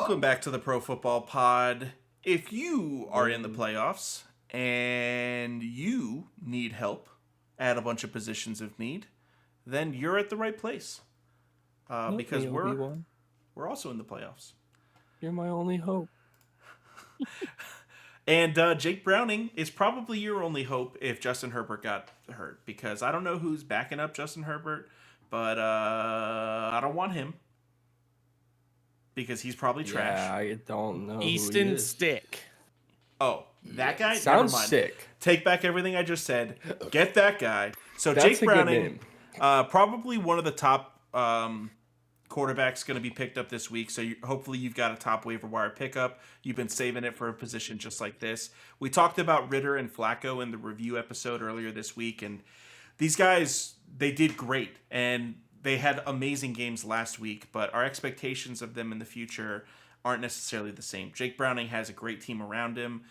Welcome back to the Pro Football Pod. If you are in the playoffs and you need help at a bunch of positions of need, then you're at the right place. Because we're also in the playoffs. You're my only hope. And Jake Browning is probably your only hope if Justin Herbert got hurt. Because I don't know who's backing up Justin Herbert, but I don't want him. Because he's probably trash. Yeah, I don't know. Easton Stick. Oh, that guy? Sounds Never mind. sick. Take back everything I just said. Get that guy. So That's Jake a Browning, good probably one of the top quarterbacks going to be picked up this week. So hopefully you've got a top waiver wire pickup. You've been saving it for a position just like this. We talked about Ritter and Flacco in the review episode earlier this week, and these guys, they did great, and they had amazing games last week, but our expectations of them in the future aren't necessarily the same. Jake Browning has a great team around him.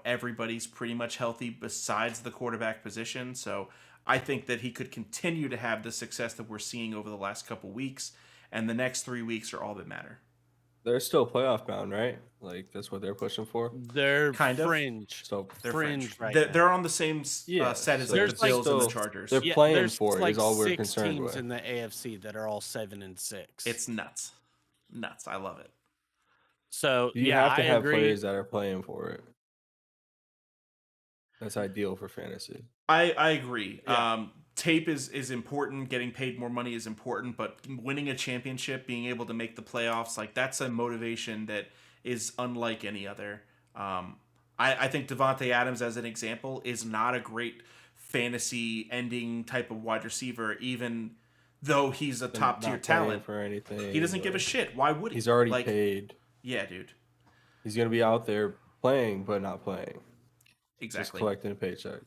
Everybody's pretty much healthy besides the quarterback position. So I think that he could continue to have the success that we're seeing over the last couple weeks. And the next 3 weeks are all that matter. They're still playoff bound, right? Like, that's what they're pushing for? They're kind fringe. So they're fringe. Right they're on the same set as like the Bills and the Chargers. They're playing there's for it like is all we're 6 concerned teams with. in the AFC that are all 7-6. It's nuts. Nuts. I love it. So, You have to have agree. players that are playing for it. That's ideal for fantasy. I agree. Yeah. Tape is important. Getting paid more money is important, but winning a championship, being able to make the playoffs, like that's a motivation that is unlike any other. I think Davante Adams, as an example, is not a great fantasy ending type of wide receiver, even though he's a top tier talent. For anything, he doesn't give a shit. Why would he? He's already paid. Yeah, dude. He's gonna be out there playing, but not playing. Exactly. Just collecting a paycheck.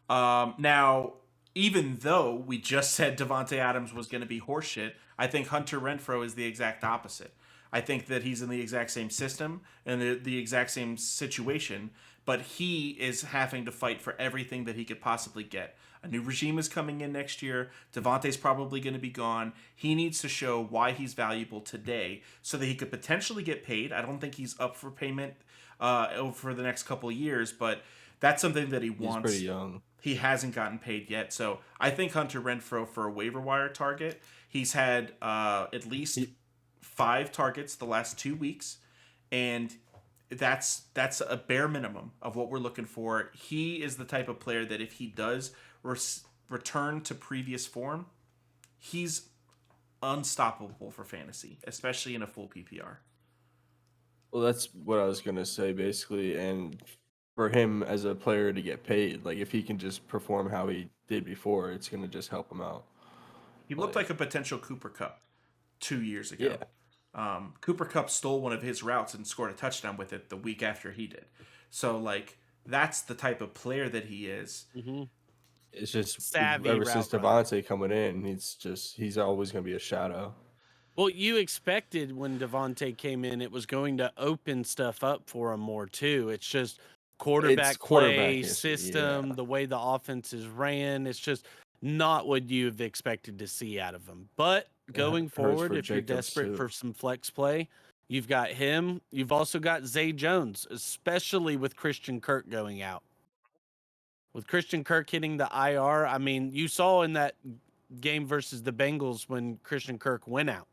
Now, even though we just said Davante Adams was going to be horseshit, I think Hunter Renfrow is the exact opposite. I think that he's in the exact same system and the exact same situation, but he is having to fight for everything that he could possibly get. A new regime is coming in next year. Davante's probably going to be gone. He needs to show why he's valuable today so that he could potentially get paid. I don't think he's up for payment over the next couple of years, but that's something that he wants. He's pretty young. He hasn't gotten paid yet. So I think Hunter Renfrow for a waiver wire target, he's had at least 5 targets the last 2 weeks, and that's a bare minimum of what we're looking for. He is the type of player that if he does return to previous form, he's unstoppable for fantasy, especially in a full PPR. Well, that's what I was gonna say basically, and for him as a player to get paid, like if he can just perform how he did before, it's gonna just help him out. He looked like a potential Cooper Kupp 2 years ago. Yeah. Cooper Kupp stole one of his routes and scored a touchdown with it the week after he did. So, like, that's the type of player that he is. Mm-hmm. It's just savvy. Ever since Davante coming in, he's always going to be a shadow. Well, you expected when Davante came in, it was going to open stuff up for him more too. It's just quarterback play, system, the way the offense is ran. It's just not what you've expected to see out of him. But going forward, if you're desperate for some flex play, you've got him. You've also got Zay Jones, especially with Christian Kirk going out. With Christian Kirk hitting the IR, I mean, you saw in that game versus the Bengals when Christian Kirk went out.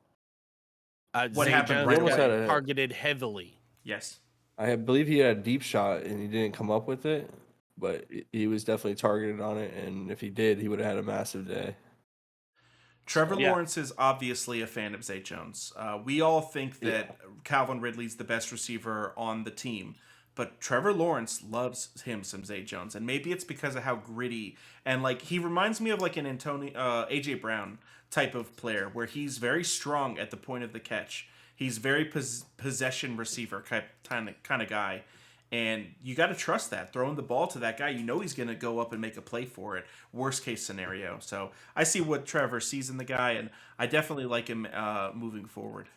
What Zay happened? Jones got targeted heavily. Yes. I believe he had a deep shot and he didn't come up with it, but he was definitely targeted on it. And if he did, he would have had a massive day. Trevor Lawrence is obviously a fan of Zay Jones. We all think that Calvin Ridley's the best receiver on the team, but Trevor Lawrence loves him some Zay Jones, and maybe it's because of how gritty and like he reminds me of like an AJ Brown type of player where he's very strong at the point of the catch. He's very possession receiver kind of guy. And you got to trust that. Throwing the ball to that guy, you know he's going to go up and make a play for it. Worst case scenario. So I see what Trevor sees in the guy, and I definitely like him moving forward.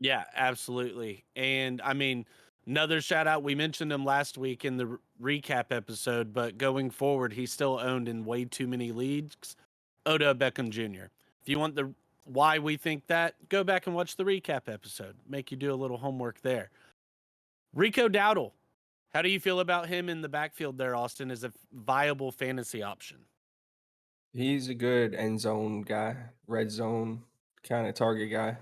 Yeah, absolutely. And, I mean, another shout-out. We mentioned him last week in the recap episode, but going forward, he's still owned in way too many leagues. Odell Beckham Jr. If you want the why we think that, go back and watch the recap episode. Make you do a little homework there. Rico Dowdle, how do you feel about him in the backfield there, Austin, as a viable fantasy option? He's a good end zone guy, red zone kind of target guy.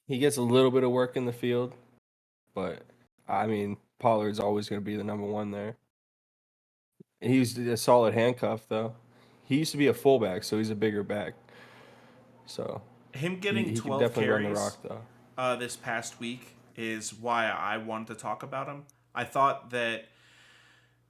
He gets a little bit of work in the field, but I mean, Pollard's always going to be the number one there. He's a solid handcuff, though. He used to be a fullback, so he's a bigger back. So him getting he 12 can definitely carries run the rock, though. This past week is why I wanted to talk about him. I thought that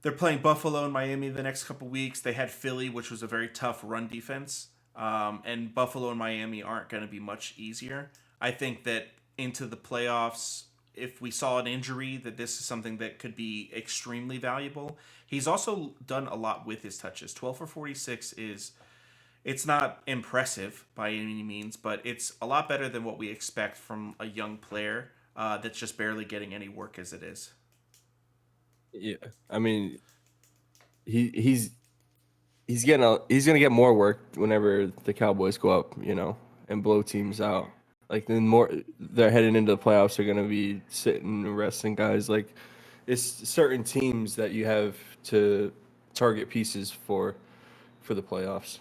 they're playing Buffalo and Miami the next couple weeks. They had Philly, which was a very tough run defense. And Buffalo and Miami aren't going to be much easier. I think that into the playoffs, if we saw an injury, that this is something that could be extremely valuable. He's also done a lot with his touches. 12 for 46 it's not impressive by any means, but it's a lot better than what we expect from a young player that's just barely getting any work as it is. Yeah, I mean, he's gonna get more work whenever the Cowboys go up, and blow teams out. Like then more, they're heading into the playoffs. They're gonna be sitting and resting guys. Like it's certain teams that you have to target pieces for the playoffs.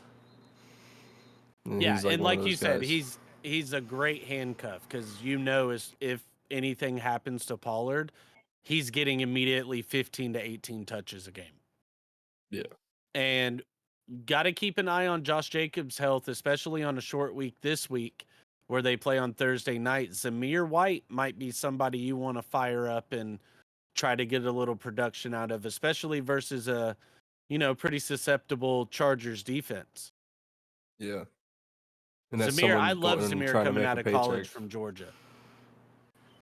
And and like you said, he's a great handcuff because if anything happens to Pollard, he's getting immediately 15 to 18 touches a game. Yeah. And got to keep an eye on Josh Jacobs' health, especially on a short week this week where they play on Thursday night. Zamir White might be somebody you want to fire up and try to get a little production out of, especially versus a, pretty susceptible Chargers defense. Yeah. And Zamir, I love Zamir coming out of college from Georgia.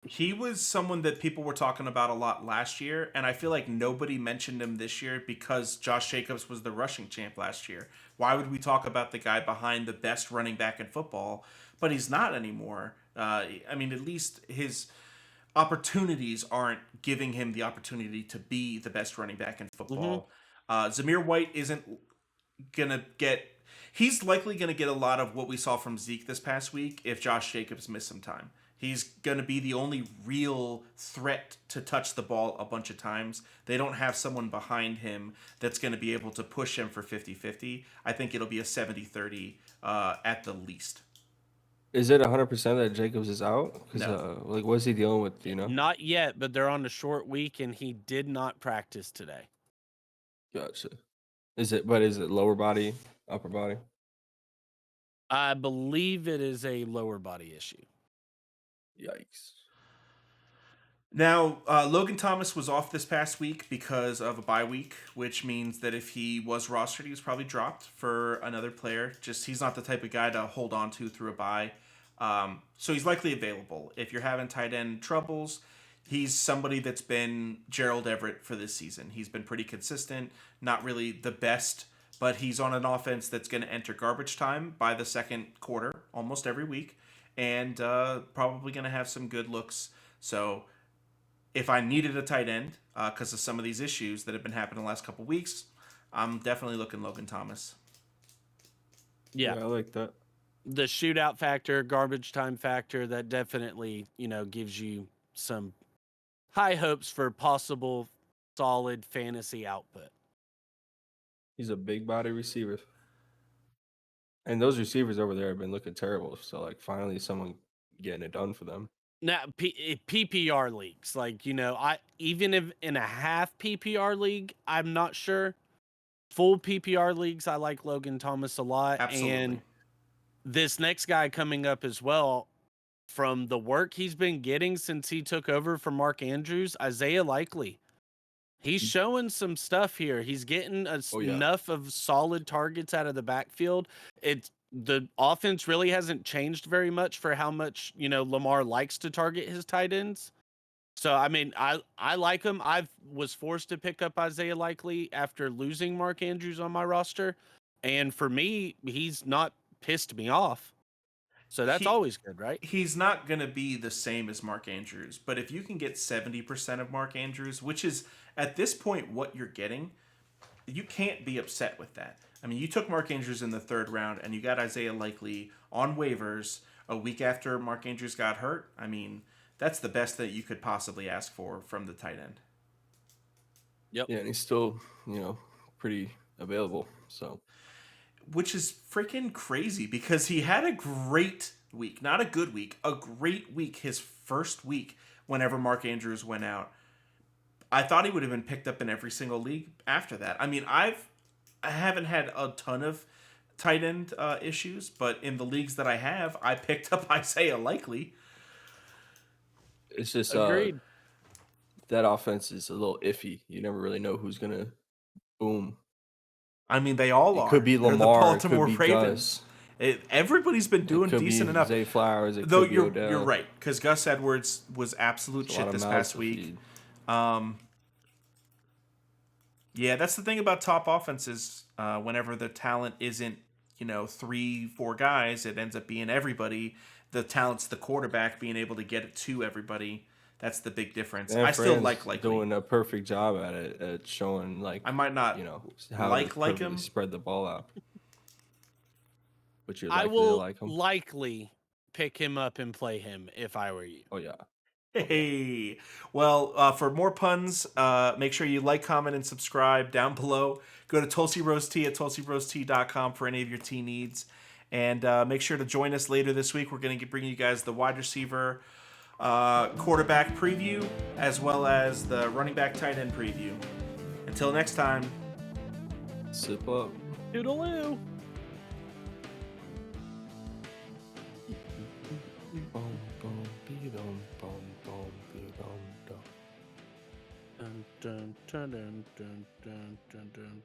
He was someone that people were talking about a lot last year, and I feel like nobody mentioned him this year because Josh Jacobs was the rushing champ last year. Why would we talk about the guy behind the best running back in football? But he's not anymore. I mean, at least his opportunities aren't giving him the opportunity to be the best running back in football. Zamir White isn't going to get... He's likely going to get a lot of what we saw from Zeke this past week if Josh Jacobs missed some time. He's going to be the only real threat to touch the ball a bunch of times. They don't have someone behind him that's going to be able to push him for 50-50. I think it'll be a 70-30 at the least. Is it 100% that Jacobs is out? No. What's he dealing with, Not yet, but they're on a short week, and he did not practice today. Gotcha. Is it lower body, upper body? I believe it is a lower body issue. Yikes. Now, Logan Thomas was off this past week because of a bye week, which means that if he was rostered, he was probably dropped for another player. Just he's not the type of guy to hold on to through a bye. So he's likely available. If you're having tight end troubles, he's somebody that's been Gerald Everett for this season. He's been pretty consistent, not really the best, but he's on an offense that's going to enter garbage time by the second quarter almost every week, and probably going to have some good looks. So if I needed a tight end because of some of these issues that have been happening the last couple of weeks, I'm definitely looking Logan Thomas. Yeah, I like that. The shootout factor, garbage time factor, that definitely, gives you some high hopes for possible solid fantasy output. He's a big body receiver. And those receivers over there have been looking terrible. So, finally someone getting it done for them. Now, PPR leagues, even if in a half PPR league, I'm not sure. Full PPR leagues, I like Logan Thomas a lot. Absolutely. And this next guy coming up as well, from the work he's been getting since he took over from Mark Andrews, Isaiah Likely. He's showing some stuff here. He's getting enough of solid targets out of the backfield. The offense really hasn't changed very much for how much, Lamar likes to target his tight ends. So, I mean, I like him. I was forced to pick up Isaiah Likely after losing Mark Andrews on my roster. And for me, he's not pissed me off. So that's always good, right? He's not going to be the same as Mark Andrews, but if you can get 70% of Mark Andrews, which is at this point what you're getting, you can't be upset with that. I mean, you took Mark Andrews in the 3rd round, and you got Isaiah Likely on waivers a week after Mark Andrews got hurt. I mean, that's the best that you could possibly ask for from the tight end. Yep. Yeah, and he's still, pretty available. So, which is freaking crazy because he had a great week, not a good week, a great week. His first week, whenever Mark Andrews went out, I thought he would have been picked up in every single league after that. I mean, I haven't had a ton of tight end issues, but in the leagues that I have, I picked up Isaiah Likely. It's just agreed. That offense is a little iffy. You never really know who's gonna boom. I mean, they all are. It could be They're Lamar. the Baltimore it could be Ravens. Gus. Everybody's been doing decent enough. Zay Flowers. Though you're right, because Gus Edwards was absolute shit this past week. Yeah, that's the thing about top offenses. Whenever the talent isn't, 3-4 guys, it ends up being everybody. The talent's the quarterback being able to get it to everybody. That's the big difference. And I still like doing a perfect job at it, at showing I might not how like him. Spread the ball out. But you're I likely will to like him. likely pick him up and play him if I were you. Oh yeah. Hey, well, for more puns, make sure you like, comment, and subscribe down below. Go to Tulsi Rose Tea at tulsirosetea.com for any of your tea needs. And make sure to join us later this week. We're going to bring you guys the wide receiver quarterback preview, as well as the running back tight end preview. Until next time. Sip up. Toodaloo. Dun, dun, dun, dun, dun, dun, dun, dun.